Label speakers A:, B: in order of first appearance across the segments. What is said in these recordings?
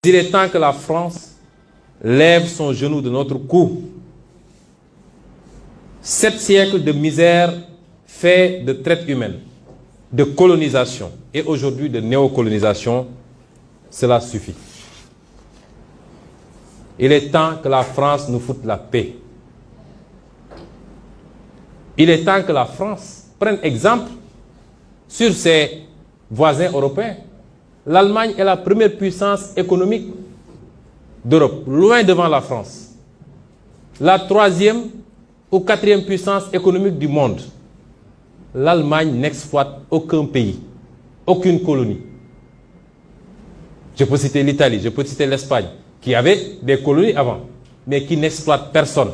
A: Il est temps que la France lève son genou de notre cou. 7 siècles de misère fait de traite humaine, de colonisation et aujourd'hui de néocolonisation, cela suffit. Il est temps que la France nous foute la paix. Il est temps que la France prenne exemple sur ses voisins européens. L'Allemagne est la première puissance économique d'Europe, loin devant la France. La 3e ou 4e puissance économique du monde. L'Allemagne n'exploite aucun pays, aucune colonie. Je peux citer l'Italie, je peux citer l'Espagne, qui avait des colonies avant, mais qui n'exploitent personne,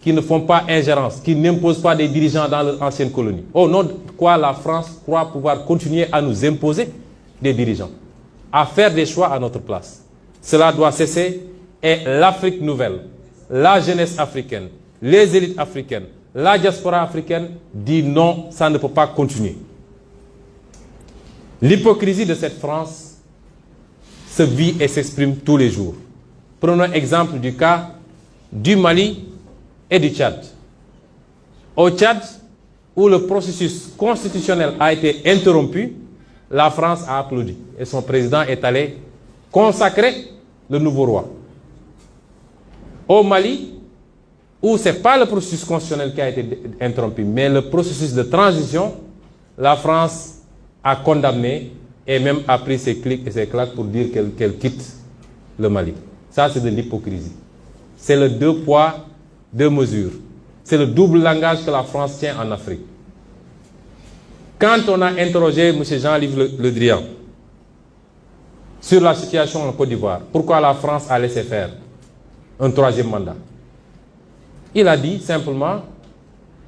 A: qui ne font pas ingérence, qui n'imposent pas des dirigeants dans leur ancienne colonie. Au nom de quoi la France croit pouvoir continuer à nous imposer des dirigeants, à faire des choix à notre place. Cela doit cesser et l'Afrique nouvelle, la jeunesse africaine, les élites africaines, la diaspora africaine dit non, ça ne peut pas continuer. L'hypocrisie de cette France se vit et s'exprime tous les jours. Prenons exemple du cas du Mali et du Tchad. Au Tchad, où le processus constitutionnel a été interrompu, la France a applaudi et son président est allé consacrer le nouveau roi. Au Mali, où ce n'est pas le processus constitutionnel qui a été interrompu, mais le processus de transition, la France a condamné et même a pris ses clics et ses claques pour dire qu'elle quitte le Mali. Ça, c'est de l'hypocrisie. C'est le 2 poids, 2 mesures. C'est le double langage que la France tient en Afrique. Quand on a interrogé M. Jean-Yves Le Drian sur la situation en Côte d'Ivoire, pourquoi la France a laissé faire un 3e mandat, il a dit simplement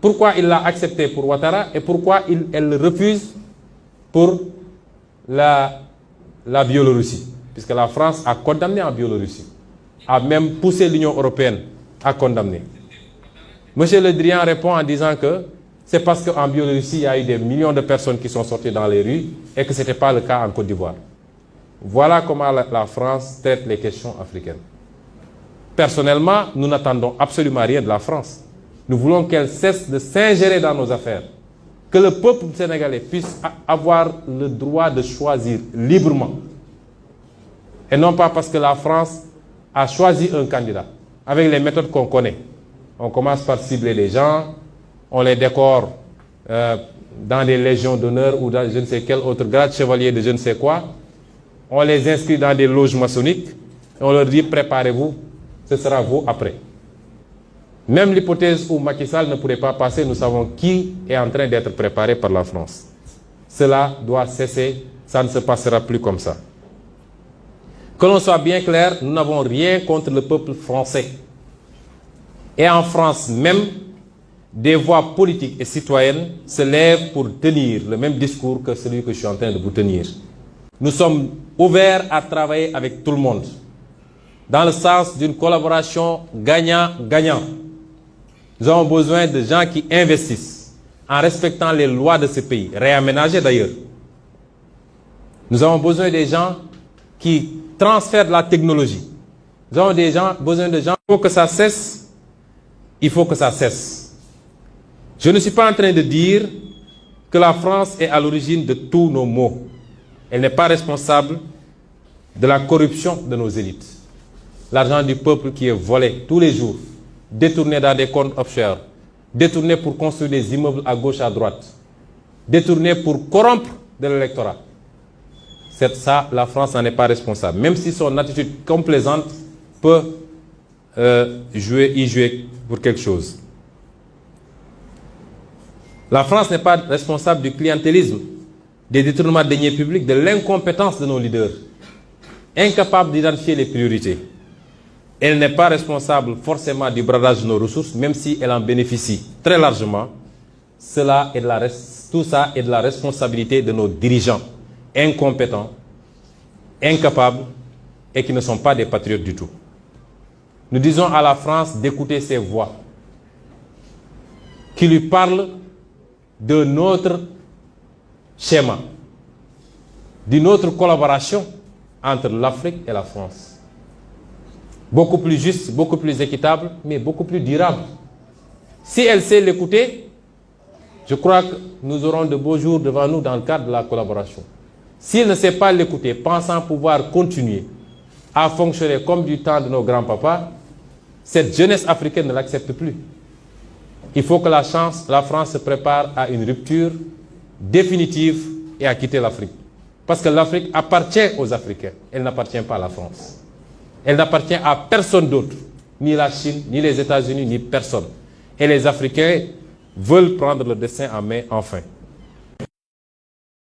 A: pourquoi il l'a accepté pour Ouattara et pourquoi elle le refuse pour la Biélorussie. Puisque la France a condamné en Biélorussie, a même poussé l'Union européenne à condamner. M. Le Drian répond en disant que c'est parce qu'en Biélorussie, il y a eu des millions de personnes qui sont sorties dans les rues et que ce n'était pas le cas en Côte d'Ivoire. Voilà comment la France traite les questions africaines. Personnellement, nous n'attendons absolument rien de la France. Nous voulons qu'elle cesse de s'ingérer dans nos affaires. Que le peuple sénégalais puisse avoir le droit de choisir librement. Et non pas parce que la France a choisi un candidat, avec les méthodes qu'on connaît. On commence par cibler les gens, on les décore dans des légions d'honneur ou dans je ne sais quel autre grade, chevalier de je ne sais quoi. On les inscrit dans des loges maçonniques et on leur dit préparez-vous, ce sera vous après. Même l'hypothèse où Macky Sall ne pourrait pas passer, nous savons qui est en train d'être préparé par la France. Cela doit cesser, ça ne se passera plus comme ça. Que l'on soit bien clair, nous n'avons rien contre le peuple français. Et en France même, des voix politiques et citoyennes se lèvent pour tenir le même discours que celui que je suis en train de vous tenir. Nous sommes ouverts à travailler avec tout le monde, dans le sens d'une collaboration gagnant-gagnant. Nous avons besoin de gens qui investissent en respectant les lois de ce pays, réaménagées d'ailleurs. Nous avons besoin des gens qui transfèrent de la technologie. Nous avons besoin de gens, il faut que ça cesse, il faut que ça cesse. Je ne suis pas en train de dire que la France est à l'origine de tous nos maux. Elle n'est pas responsable de la corruption de nos élites. L'argent du peuple qui est volé tous les jours, détourné dans des comptes offshore, détourné pour construire des immeubles à gauche, à droite, détourné pour corrompre de l'électorat. C'est ça, la France n'en est pas responsable. Même si son attitude complaisante peut y jouer pour quelque chose. La France n'est pas responsable du clientélisme, des détournements de deniers publics, de l'incompétence de nos leaders, incapables d'identifier les priorités. Elle n'est pas responsable forcément du bradage de nos ressources, même si elle en bénéficie très largement. Tout ça est de la responsabilité de nos dirigeants, incompétents, incapables et qui ne sont pas des patriotes du tout. Nous disons à la France d'écouter ces voix qui lui parlent de notre schéma, d'une autre collaboration entre l'Afrique et la France. Beaucoup plus juste, beaucoup plus équitable, mais beaucoup plus durable. Si elle sait l'écouter, je crois que nous aurons de beaux jours devant nous dans le cadre de la collaboration. Si elle ne sait pas l'écouter, pensant pouvoir continuer à fonctionner comme du temps de nos grands-papas, cette jeunesse africaine ne l'accepte plus. Il faut que la France se prépare à une rupture définitive et à quitter l'Afrique. Parce que l'Afrique appartient aux Africains, elle n'appartient pas à la France. Elle n'appartient à personne d'autre, ni la Chine, ni les États-Unis, ni personne. Et les Africains veulent prendre le destin en main enfin.